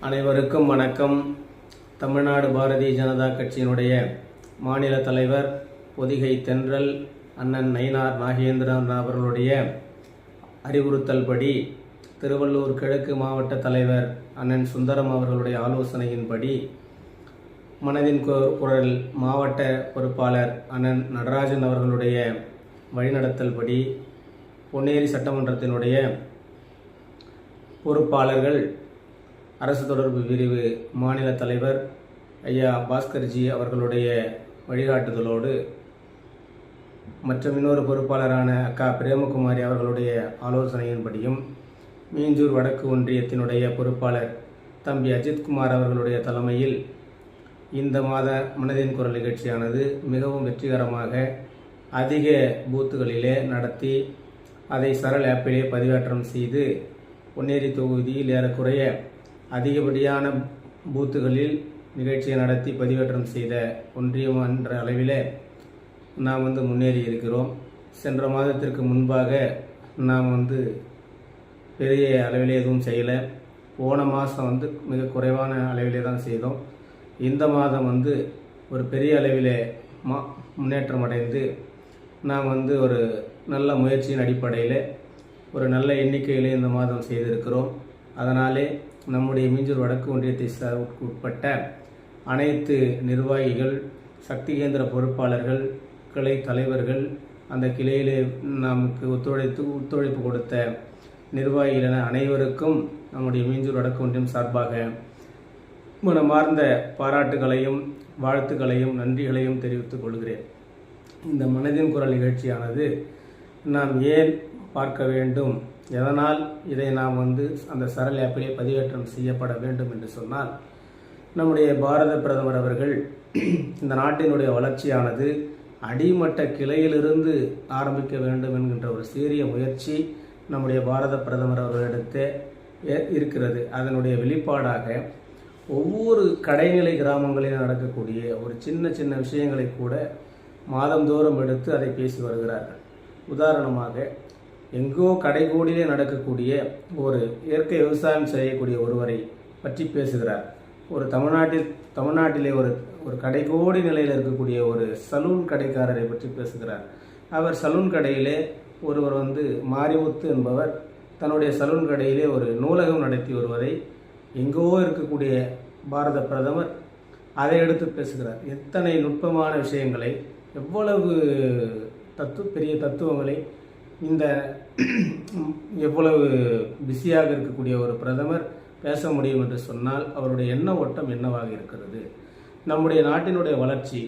அனைவருக்கும் வணக்கம். தமிழ்நாடு பாரதிய ஜனதா கட்சியினுடைய மாநில தலைவர் பொதிகை தென்றல் அண்ணன் நயினார் நாகேந்திரன் அவர்களுடைய அறிவுறுத்தல்படி திருவள்ளூர் கிழக்கு மாவட்ட தலைவர் அண்ணன் சுந்தரம் அவர்களுடைய ஆலோசனையின்படி மனதின் குரல் மாவட்ட பொறுப்பாளர் அண்ணன் நடராஜன் அவர்களுடைய வழிநடத்தல்படி பொன்னேரி சட்டமன்றத்தினுடைய பொறுப்பாளர்கள் அரசு தொடர்பு பிரிவு மாநில தலைவர் ஐயா பாஸ்கர்ஜி அவர்களுடைய வழிகாட்டுதலோடு மற்றும் இன்னொரு பொறுப்பாளரான அக்கா பிரேமகுமாரி அவர்களுடைய ஆலோசனையின்படியும் மீஞ்சூர் வடக்கு ஒன்றியத்தினுடைய பொறுப்பாளர் தம்பி அஜித்குமார் அவர்களுடைய தலைமையில் இந்த மாத மனதின் குரல் நிகழ்ச்சியானது மிகவும் வெற்றிகரமாக அதிக பூத்துகளிலே நடத்தி அதை சரள் ஆப்பிலே பதிவேற்றம் செய்து பொன்னேரி தொகுதியில் ஏறக்குறைய அதிகப்படியான பூத்துகளில் நிகழ்ச்சியை நடத்தி பதிவேற்றம் செய்த ஒன்றியம் என்ற அளவில் நாம் முன்னேறி இருக்கிறோம். சென்ற மாதத்திற்கு முன்பாக நாம் பெரிய அளவில் எதுவும் செய்யலை. போன மாதம் மிக குறைவான அளவிலே தான் செய்தோம். இந்த மாதம் ஒரு பெரிய அளவில் முன்னேற்றம் அடைந்து நாம் ஒரு நல்ல முயற்சியின் அடிப்படையில் ஒரு நல்ல எண்ணிக்கையில் இந்த மாதம் செய்திருக்கிறோம். அதனாலே நம்முடைய மீஞ்சூர் வடக்கு ஒன்றியத்தை உட்பட்ட அனைத்து நிர்வாகிகள், சக்தி கேந்திர பொறுப்பாளர்கள், கிளை தலைவர்கள், அந்த கிளையிலே நமக்கு ஒத்துழைப்பு கொடுத்த நிர்வாகிகள் என அனைவருக்கும் நம்முடைய மீஞ்சூர் வடக்கு ஒன்றியம் சார்பாக மனமார்ந்த பாராட்டுகளையும் வாழ்த்துக்களையும் நன்றிகளையும் தெரிவித்துக் கொள்கிறேன். இந்த மனதின் குரல் நிகழ்ச்சியானது நாம் ஏன் பார்க்க வேண்டும், எதனால் இதை நாம் அந்த சரள் ஆப்பிலே பதிவேற்றம் செய்யப்பட வேண்டும் என்று சொன்னால், நம்முடைய பாரத பிரதமர் அவர்கள் இந்த நாட்டினுடைய வளர்ச்சியானது அடிமட்ட கிளையிலிருந்து ஆரம்பிக்க வேண்டும் என்கின்ற ஒரு சீரிய முயற்சி நம்முடைய பாரத பிரதமர் அவர்களிடத்தே இருக்கிறது. அதனுடைய வெளிப்பாடாக ஒவ்வொரு கடைநிலை கிராமங்களில் நடக்கக்கூடிய ஒரு சின்ன சின்ன விஷயங்களை கூட மாதந்தோறும் எடுத்து அதை பேசி வருகிறார்கள். உதாரணமாக, எங்கோ கடைகோடியிலே நடக்கக்கூடிய ஒரு இயற்கை விவசாயம் செய்யக்கூடிய ஒருவரை பற்றி பேசுகிறார். ஒரு தமிழ்நாட்டிலே ஒரு கடைகோடி நிலையில் இருக்கக்கூடிய ஒரு சலூன் கடைக்காரரை பற்றி பேசுகிறார். அவர் சலூன் கடையிலே ஒருவர் மாரிமுத்து என்பவர் தன்னுடைய சலூன் கடையிலே ஒரு நூலகம் நடத்தி வருவதை எங்கோ இருக்கக்கூடிய பாரத பிரதமர் அதை எடுத்து பேசுகிறார். எத்தனை நுட்பமான விஷயங்களை, எவ்வளவு பெரிய தத்துவங்களை இந்த எவ்வளவு பிஸியாக இருக்கக்கூடிய ஒரு பிரதமர் பேச முடியும் என்று சொன்னால் அவருடைய எண்ண ஓட்டம் என்னவாக இருக்கிறது. நம்முடைய நாட்டினுடைய வளர்ச்சி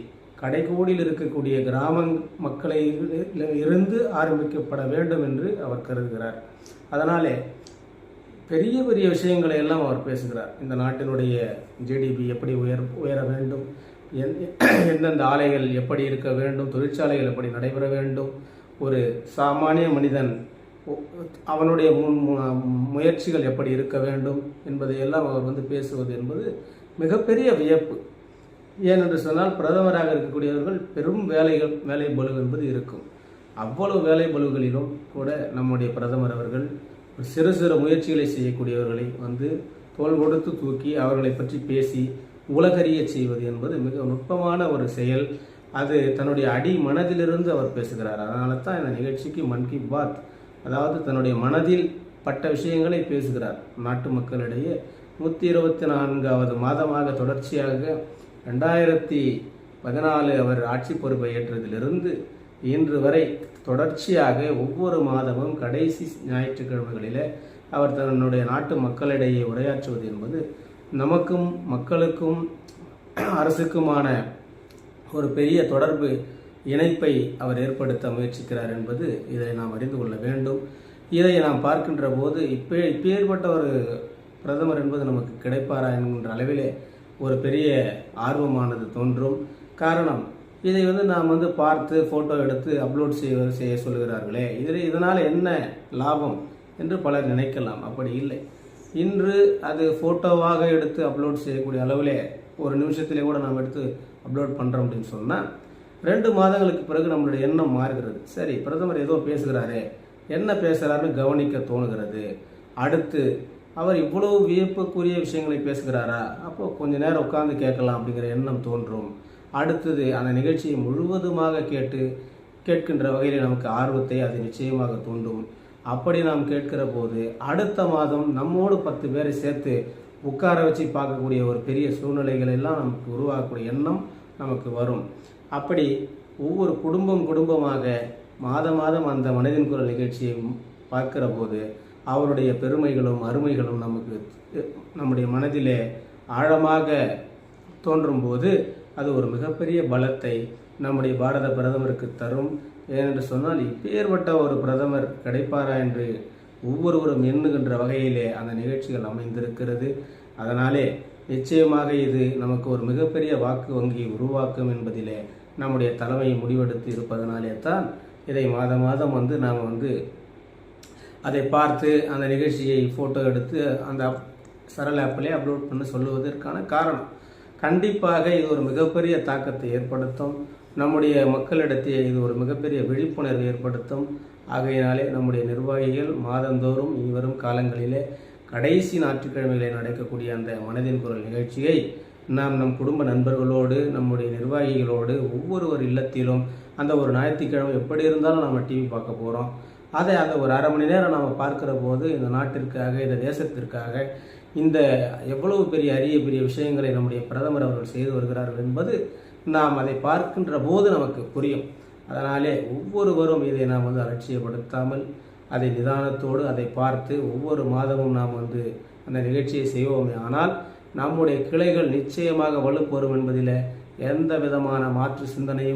கடைகோடியில் இருக்கக்கூடிய கிராம மக்களை இருந்து ஆரம்பிக்கப்பட வேண்டும் என்று அவர் கருதுகிறார். அதனாலே பெரிய பெரிய விஷயங்களை எல்லாம் அவர் பேசுகிறார். இந்த நாட்டினுடைய ஜிடிபி எப்படி உயர வேண்டும், எந்தெந்த ஆலைகள் எப்படி இருக்க வேண்டும், தொழிற்சாலைகள் எப்படி நடைபெற வேண்டும், ஒரு சாமானிய மனிதன் அவனுடைய முயற்சிகள் எப்படி இருக்க வேண்டும் என்பதையெல்லாம் அவர் பேசுவது என்பது மிகப்பெரிய வியப்பு. ஏனென்று சொன்னால், பிரதமராக இருக்கக்கூடியவர்கள் பெரும் வேலை பளு என்பது இருக்கும். அவ்வளவு வேலை பளுகளிலும் கூட நம்முடைய பிரதமர் அவர்கள் சிறு சிறு முயற்சிகளை செய்யக்கூடியவர்களை தோள் கொடுத்து தூக்கி அவர்களை பற்றி பேசி உலகறிய செய்வது என்பது மிக நுட்பமான ஒரு செயல். அது தன்னுடைய அடி மனதிலிருந்து அவர் பேசுகிறார். அதனால தான் இந்த நிகழ்ச்சிக்கு மன் கி பாத், அதாவது தன்னுடைய மனதில் பட்ட விஷயங்களை பேசுகிறார். நாட்டு மக்களிடையே 124வது மாதமாக தொடர்ச்சியாக 2014 அவர் ஆட்சி பொறுப்பை ஏற்றதிலிருந்து இன்று வரை தொடர்ச்சியாக ஒவ்வொரு மாதமும் கடைசி ஞாயிற்றுக்கிழமைகளில் அவர் தன்னுடைய நாட்டு மக்களிடையே உரையாற்றுவது என்பது நமக்கும் மக்களுக்கும் அரசுக்குமான ஒரு பெரிய தொடர்பு இணைப்பை அவர் ஏற்படுத்த முயற்சிக்கிறார் என்பது இதை நாம் அறிந்து கொள்ள வேண்டும். இதை நாம் பார்க்கின்ற போது இப்பேற்பட்ட ஒரு பிரதமர் என்பது நமக்கு கிடைப்பாரா என்கின்ற அளவிலே ஒரு பெரிய ஆர்வமானது தோன்றும். காரணம், இதை நாம் பார்த்து ஃபோட்டோ எடுத்து அப்லோட் செய்ய சொல்கிறார்களே, இதனால் என்ன லாபம் என்று பலர் நினைக்கலாம். அப்படி இல்லை. இன்று அது ஃபோட்டோவாக எடுத்து அப்லோட் செய்யக்கூடிய அளவிலே ஒரு நிமிஷத்திலே கூட நாம் எடுத்து அப்லோட் பண்ணுறோம் அப்படின்னு சொன்னால் 2 மாதங்களுக்கு பிறகு நம்மளுடைய எண்ணம் மாறுகிறது. சரி, பிரதமர் ஏதோ பேசுகிறாரே, என்ன பேசுகிறாருன்னு கவனிக்க தோணுகிறது. அடுத்து அவர் இவ்வளவு வியப்புக்குரிய விஷயங்களை பேசுகிறாரா, அப்போ கொஞ்ச நேரம் உட்கார்ந்து கேட்கலாம் அப்படிங்கிற எண்ணம் தோன்றும். அடுத்தது அந்த நிகழ்ச்சியை முழுவதுமாக கேட்கின்ற வகையில் நமக்கு ஆர்வத்தை அது நிச்சயமாக தூண்டும். அப்படி நாம் கேட்கிற போது அடுத்த மாதம் நம்மோடு 10 பேரை சேர்த்து உட்கார வச்சு பார்க்கக்கூடிய ஒரு பெரிய சூழ்நிலைகள் எல்லாம் நமக்கு உருவாக்கக்கூடிய எண்ணம் நமக்கு வரும். அப்படி ஒவ்வொரு குடும்பமாக மாதம் அந்த மனதின் குரல் நிகழ்ச்சியை பார்க்கிற போது அவருடைய பெருமைகளும் அருமைகளும் நம்முடைய மனதிலே ஆழமாக தோன்றும் போது அது ஒரு மிகப்பெரிய பலத்தை நம்முடைய பாரத பிரதமருக்கு தரும். ஏனென்று சொன்னால் இப்பேற்பட்ட ஒரு பிரதமர் கிடைப்பாரா என்று ஒவ்வொருவரும் எண்ணுகின்ற வகையிலே அந்த நிகழ்ச்சிகள் அமைந்திருக்கிறது. அதனாலே நிச்சயமாக இது நமக்கு ஒரு மிகப்பெரிய வாக்கு வங்கி உருவாக்கும் என்பதிலே நம்முடைய தலைமை முடிவெடுத்து இருப்பதனாலே தான் இதை மாதம் நாம் அதை பார்த்து அந்த நிகழ்ச்சியை ஃபோட்டோ எடுத்து அந்த சரல் ஆப்பிலே அப்லோட் பண்ண சொல்லுவதற்கான காரணம். கண்டிப்பாக இது ஒரு மிகப்பெரிய தாக்கத்தை ஏற்படுத்தும். நம்முடைய மக்களிடத்தில் இது ஒரு மிகப்பெரிய விழிப்புணர்வு ஏற்படுத்தும். ஆகையினாலே நம்முடைய நிர்வாகிகள் மாதந்தோறும் இனிவரும் காலங்களிலே கடைசி ஞாயிற்றுக்கிழமைகளில் நடக்கக்கூடிய அந்த மனதின் குரல் நிகழ்ச்சியை நாம் நம் குடும்ப நண்பர்களோடு நம்முடைய நிர்வாகிகளோடு ஒவ்வொருவர் இல்லத்திலும் அந்த ஒரு ஞாயிற்றுக்கிழமை எப்படி இருந்தாலும் நம்ம டிவி பார்க்க போகிறோம். அதை அந்த ஒரு அரை மணி நேரம் நாம் பார்க்கிற போது இந்த நாட்டிற்காக இந்த தேசத்திற்காக இந்த எவ்வளவு பெரிய விஷயங்களை நம்முடைய பிரதமர் அவர்கள் செய்து வருகிறார்கள் என்பது நாம் அதை பார்க்கின்ற போது நமக்கு புரியும். அதனாலே ஒவ்வொருவரும் இதை நாம் அலட்சியப்படுத்தாமல் அதை நிதானத்தோடு அதை பார்த்து ஒவ்வொரு மாதமும் நாம் அந்த நிகழ்ச்சியை செய்வோமே ஆனால் நம்முடைய கிளைகள் நிச்சயமாக வலுப்பெறும் என்பதில் எந்த விதமான மாற்று சிந்தனையும்